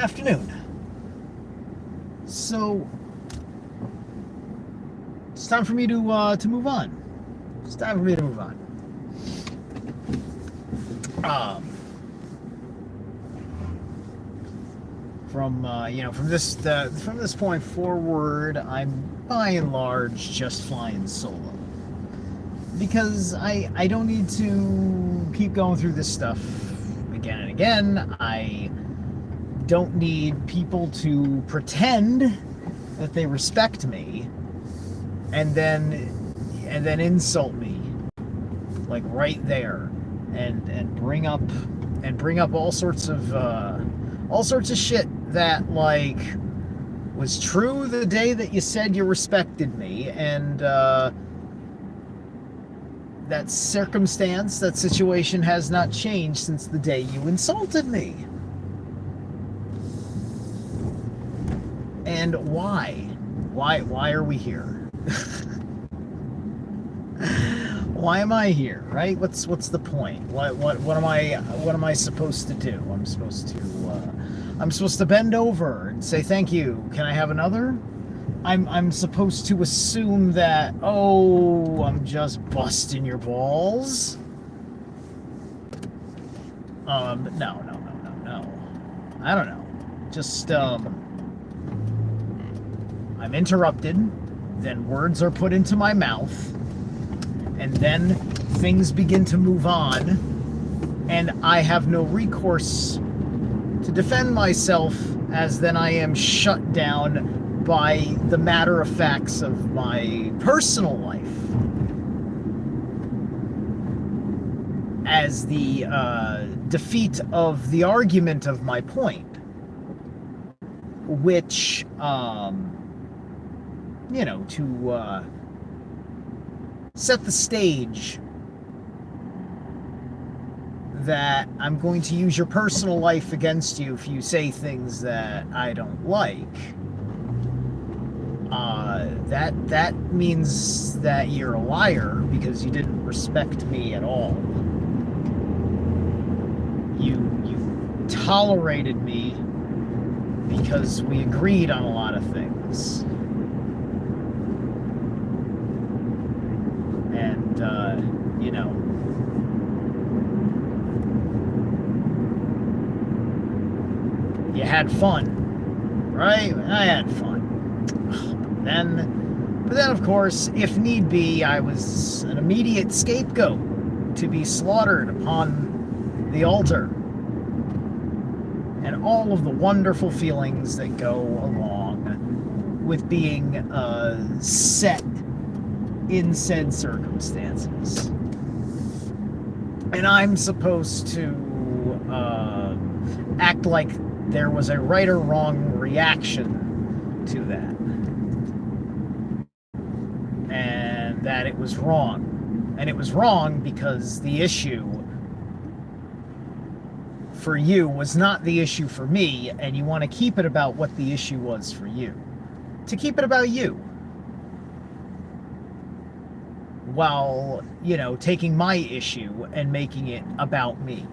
afternoon. So it's time for me to move on. It's time for me to move on. From this point forward, I'm by and large just flying solo because I don't need to keep going through this stuff again and again. I don't need people to pretend that they respect me and then insult me like right there and bring up all sorts of shit that like was true the day that you said you respected me, and that situation has not changed since the day you insulted me. And why are we here? Why am I here, right? What's the point? What am I supposed to do? I'm supposed to bend over and say thank you. Can I have another? I'm supposed to assume that, oh, I'm just busting your balls. No. I don't know. Just I'm interrupted, then words are put into my mouth, and then things begin to move on, and I have no recourse to defend myself, as then I am shut down by the matter of facts of my personal life as the defeat of the argument of my point, which to set the stage that I'm going to use your personal life against you if you say things that I don't like. That means that you're a liar because you didn't respect me at all. You tolerated me because we agreed on a lot of things. And, you had fun, right? I had fun. But then, of course, if need be, I was an immediate scapegoat to be slaughtered upon the altar. And all of the wonderful feelings that go along with being set in said circumstances. And I'm supposed to act like there was a right or wrong reaction to that. And that it was wrong. And it was wrong because the issue for you was not the issue for me, and you want to keep it about what the issue was for you. To keep it about you. While, taking my issue and making it about me.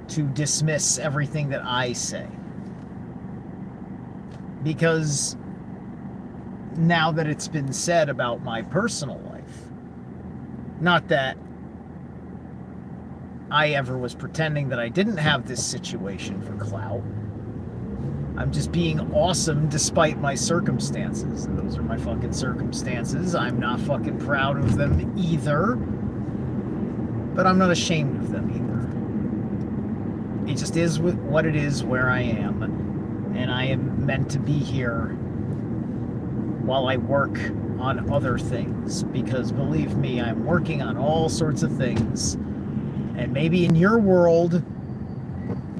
To dismiss everything that I say. Because now that it's been said about my personal life, not that I ever was pretending that I didn't have this situation for clout. I'm just being awesome despite my circumstances. And those are my fucking circumstances. I'm not fucking proud of them either. But I'm not ashamed of them either. It just is what it is where I am. And I am meant to be here while I work on other things. Because believe me, I'm working on all sorts of things. And maybe in your world,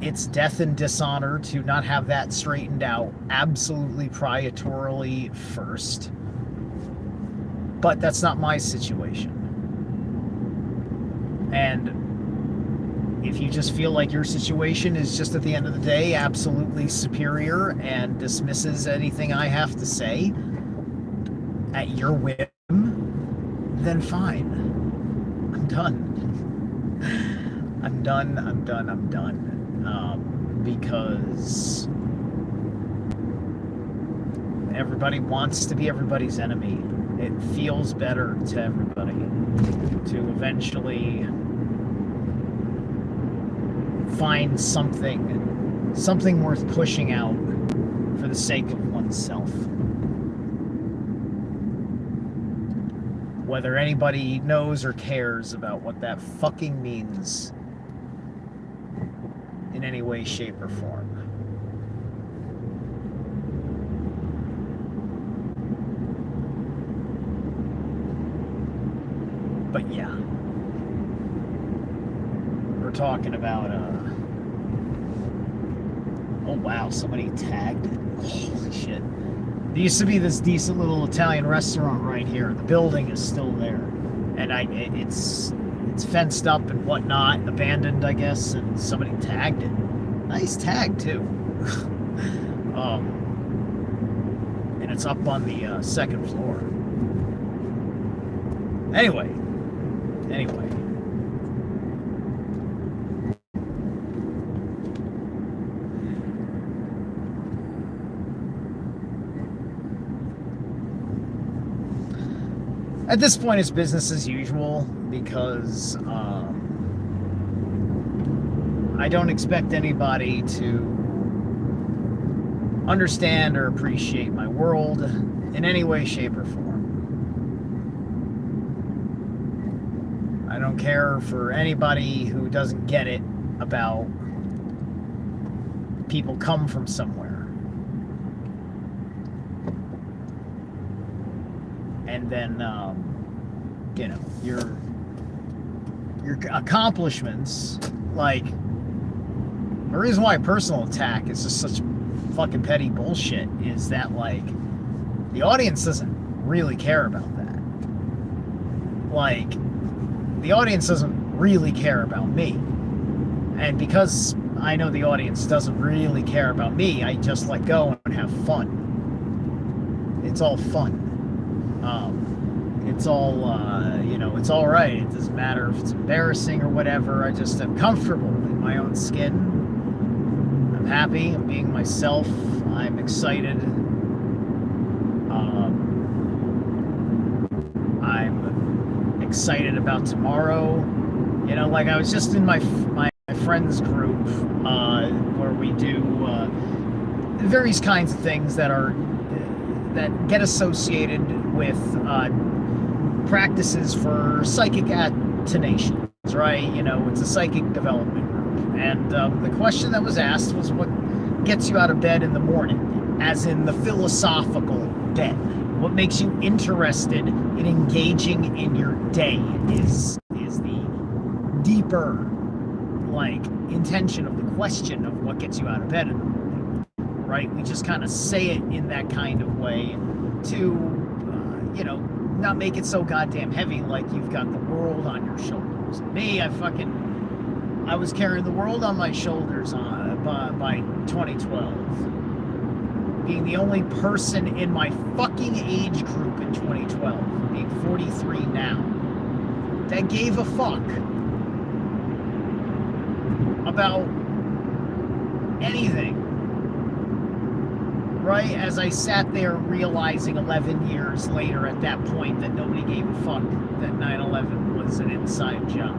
it's death and dishonor to not have that straightened out absolutely prioritarily first. But that's not my situation. And if you just feel like your situation is just at the end of the day absolutely superior and dismisses anything I have to say at your whim, then fine. I'm done. I'm done. because everybody wants to be everybody's enemy. It feels better to everybody to eventually find something worth pushing out for the sake of oneself. Whether anybody knows or cares about what that fucking means in any way, shape, or form. But yeah, we're talking about oh wow, somebody tagged it. Holy shit. There used to be this decent little Italian restaurant right here. The building is still there, and it's fenced up and whatnot, abandoned, I guess, and somebody tagged it. Nice tag too. And it's up on the second floor. Anyway. At this point, it's business as usual because I don't expect anybody to understand or appreciate my world in any way, shape, or form. I don't care for anybody who doesn't get it about people come from somewhere. And then, you know, your accomplishments, like, the reason why personal attack is just such fucking petty bullshit is that, like, the audience doesn't really care about that. Like, the audience doesn't really care about me. And because I know the audience doesn't really care about me, I just let go and have fun. It's all fun. It's all, you know, it's all right. It doesn't matter if it's embarrassing or whatever. I just am comfortable in my own skin. I'm happy. I'm being myself. I'm excited. I'm excited about tomorrow. You know, like I was just in my friends group where we do various kinds of things that get associated with practices for psychic attinations, right? You know, it's a psychic development group. And the question that was asked was, what gets you out of bed in the morning? As in the philosophical bed. What makes you interested in engaging in your day is the deeper, like, intention of the question of what gets you out of bed in the morning, right? We just kind of say it in that kind of way to, you know, not make it so goddamn heavy, like you've got the world on your shoulders. Me, I was carrying the world on my shoulders by 2012. Being the only person in my fucking age group in 2012, being 43 now, that gave a fuck about anything. Right? As I sat there realizing 11 years later at that point that nobody gave a fuck that 9/11 was an inside job.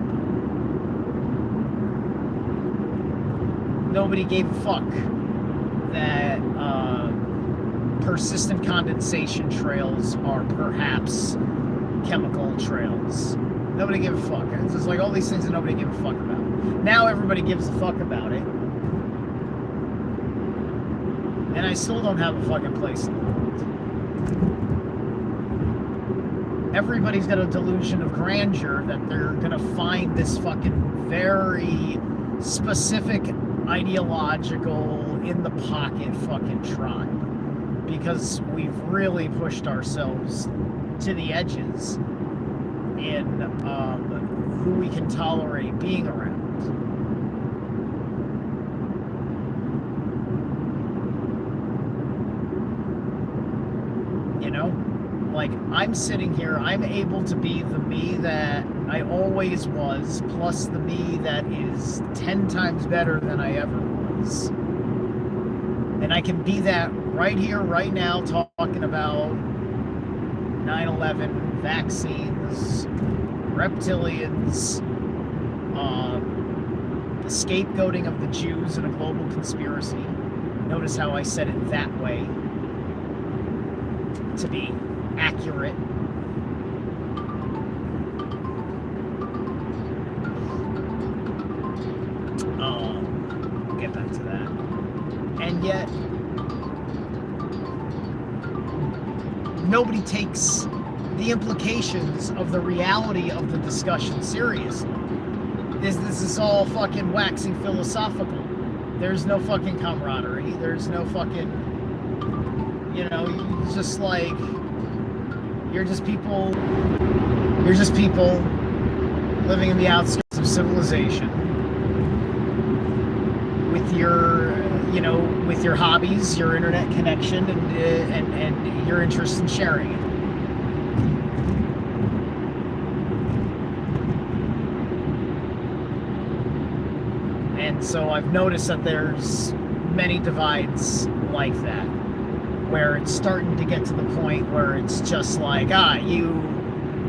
Nobody gave a fuck that persistent condensation trails are perhaps chemical trails. Nobody gave a fuck. It's just like all these things that nobody gave a fuck about. Now everybody gives a fuck about it. And I still don't have a fucking place in the world. Everybody's got a delusion of grandeur that they're gonna find this fucking very specific ideological in the pocket fucking tribe. Because we've really pushed ourselves to the edges in who we can tolerate being around. Like, I'm sitting here, I'm able to be the me that I always was, plus the me that is 10 times better than I ever was. And I can be that right here, right now, talking about 9/11, vaccines, reptilians, the scapegoating of the Jews in a global conspiracy. Notice how I said it that way, to be accurate. We'll get back to that. And yet, nobody takes the implications of the reality of the discussion seriously. This is all fucking waxing philosophical. There's no fucking camaraderie. There's no fucking, you know, it's just like, you're just people living in the outskirts of civilization with your, you know, with your hobbies, your internet connection, and your interest in sharing it. And so I've noticed that there's many divides like that, where it's starting to get to the point where it's just like, you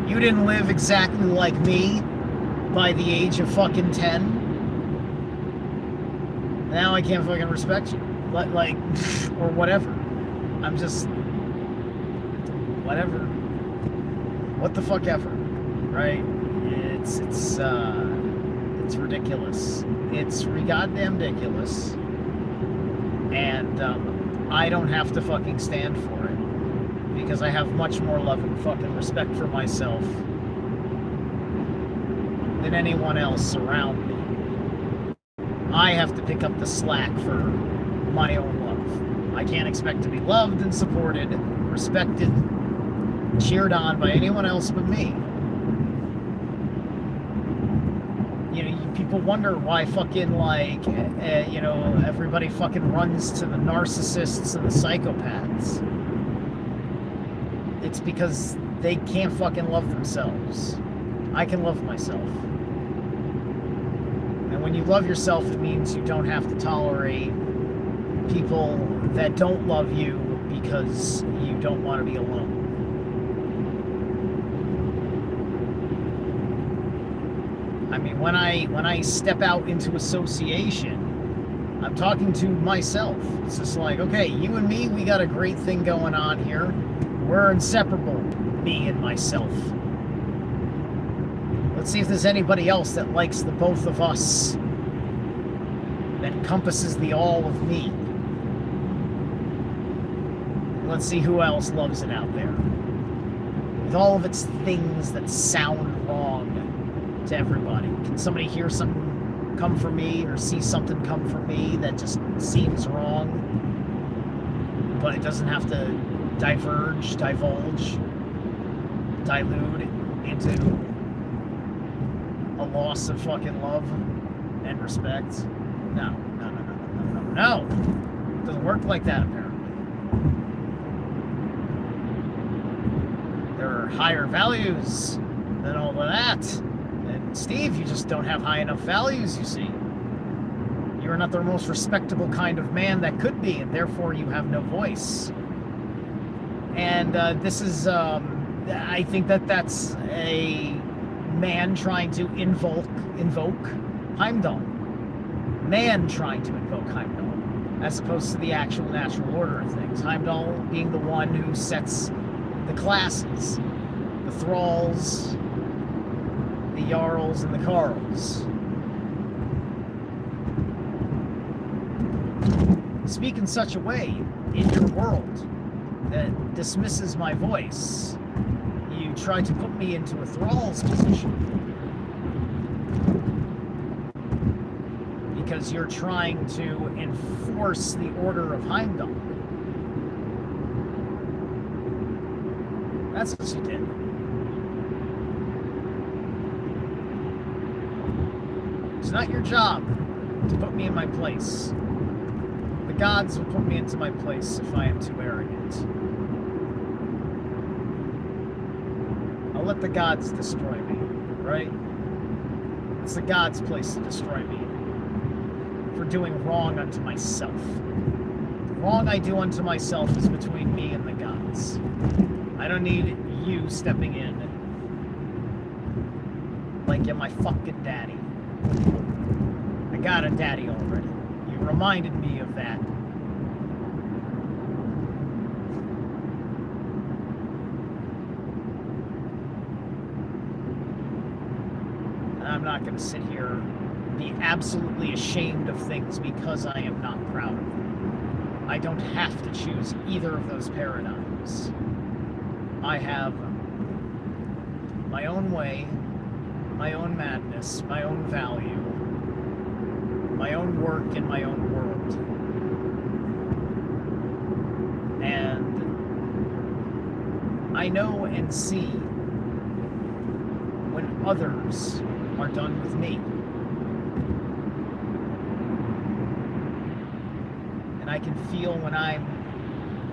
didn't live exactly like me by the age of fucking 10. Now I can't fucking respect you. Like, or whatever. I'm just, whatever. What the fuck ever, right? It's ridiculous. It's goddamn ridiculous. And I don't have to fucking stand for it, because I have much more love and fucking respect for myself than anyone else around me. I have to pick up the slack for my own love. I can't expect to be loved and supported, respected, cheered on by anyone else but me. You know, people wonder why fucking, like, you know, everybody fucking runs to the narcissists and the psychopaths. It's because they can't fucking love themselves. I can love myself. And when you love yourself, it means you don't have to tolerate people that don't love you because you don't want to be alone. I mean, when I step out into association, I'm talking to myself. It's just like, okay, you and me, we got a great thing going on here. We're inseparable, me and myself. Let's see if there's anybody else that likes the both of us, that encompasses the all of me. Let's see who else loves it out there, with all of its things that sound wrong to everybody. Can somebody hear something come from me, or see something come from me that just seems wrong, but it doesn't have to divulge, dilute into a loss of fucking love and respect? No. It doesn't work like that, apparently. There are higher values than all of that. And Steve, you just don't have high enough values, you see. You're not the most respectable kind of man that could be, and therefore you have no voice. And this is, I think that's a man trying to invoke Heimdall. Man trying to invoke Heimdall, as opposed to the actual natural order of things. Heimdall being the one who sets the classes, the thralls, the jarls, and the carls. Speak in such a way in your world that dismisses my voice. You try to put me into a thrall's position because you're trying to enforce the order of Heimdall. That's what you did. It's not your job to put me in my place. The gods will put me into my place if I am too arrogant. I'll let the gods destroy me, right? It's the gods' place to destroy me for doing wrong unto myself. The wrong I do unto myself is between me and the gods. I don't need you stepping in like you're my fucking daddy. I got a daddy already. You reminded me of that. And I'm not going to sit here and be absolutely ashamed of things because I am not proud of them. I don't have to choose either of those paradigms. I have my own way, my own madness, my own value, my own work in my own world. And I know and see when others are done with me. And I can feel when I'm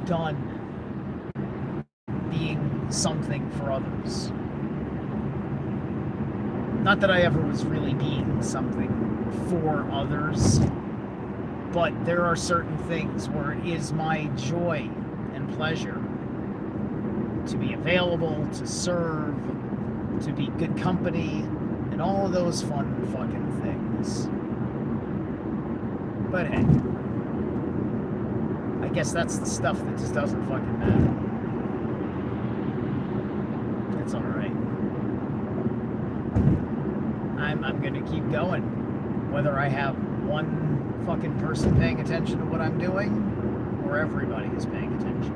done being something for others. Not that I ever was really being something for others, but there are certain things where it is my joy and pleasure to be available, to serve, to be good company, and all of those fun fucking things. But hey, I guess that's the stuff that just doesn't fucking matter. It's alright. I'm gonna keep going. Whether I have one fucking person paying attention to what I'm doing, or everybody is paying attention.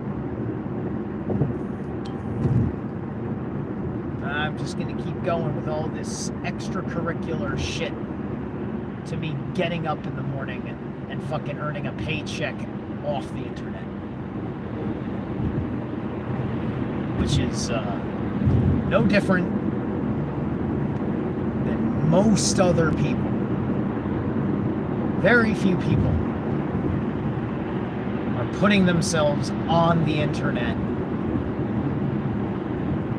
I'm just gonna keep going with all this extracurricular shit to me getting up in the morning and fucking earning a paycheck off the internet. Which is no different than most other people. Very few people are putting themselves on the internet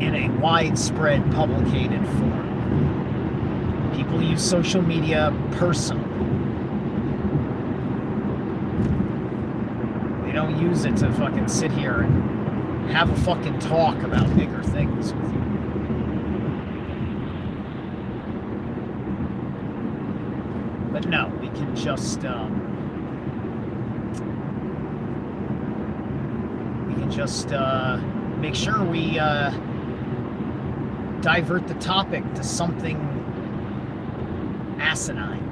in a widespread publicated form. People use social media personally. They don't use it to fucking sit here and have a fucking talk about bigger things with you. But no, we can just make sure we divert the topic to something asinine.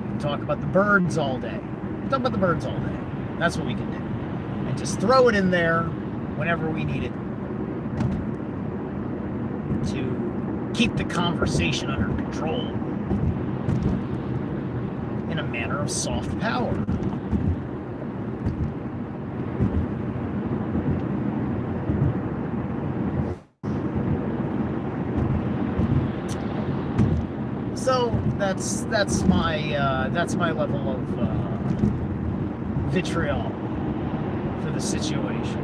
We can talk about the birds all day. Talk about the birds all day. That's what we can do. And just throw it in there whenever we need it to keep the conversation under control in a manner of soft power. So that's my level of vitriol for the situation.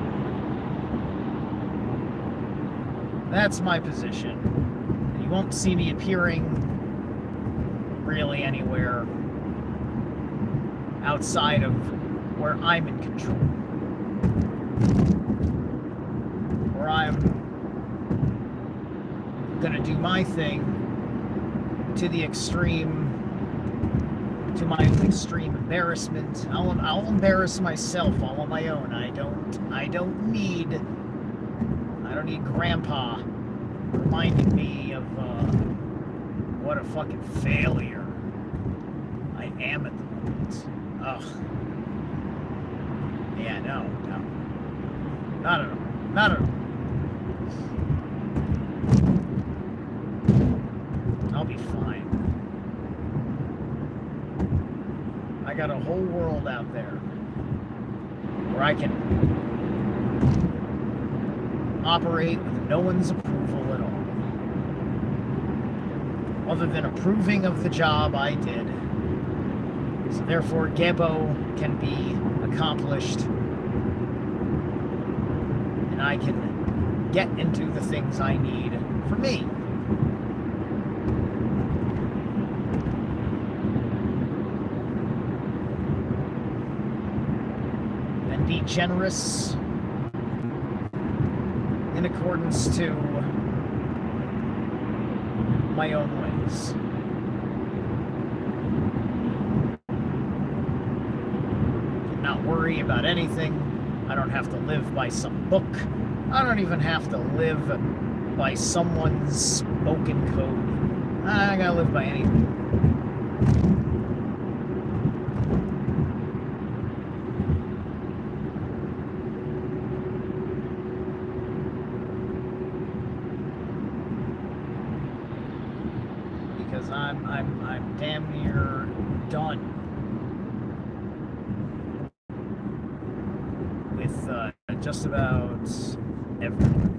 That's my position. You won't see me appearing really anywhere outside of where I'm in control. Where I'm gonna do my thing to the extreme, to my own extreme embarrassment. I'll embarrass myself all on my own. I don't need Grandpa reminding me of what a fucking failure I am at the moment. Ugh. Yeah, no. Not at all. Not at all. I'll be fine. I got a whole world out there where I can operate with no one's approval at all. Other than approving of the job I did. So therefore, Gebo can be accomplished. And I can get and do the things I need for me. And be generous in accordance to my own ways. Not worry about anything. I don't have to live by some book. I don't even have to live by someone's spoken code. I gotta live by anything. Because I'm damn near done with just about everything.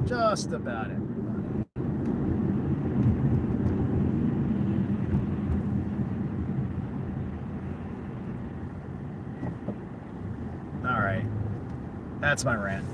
Just about everybody. All right, that's my rant.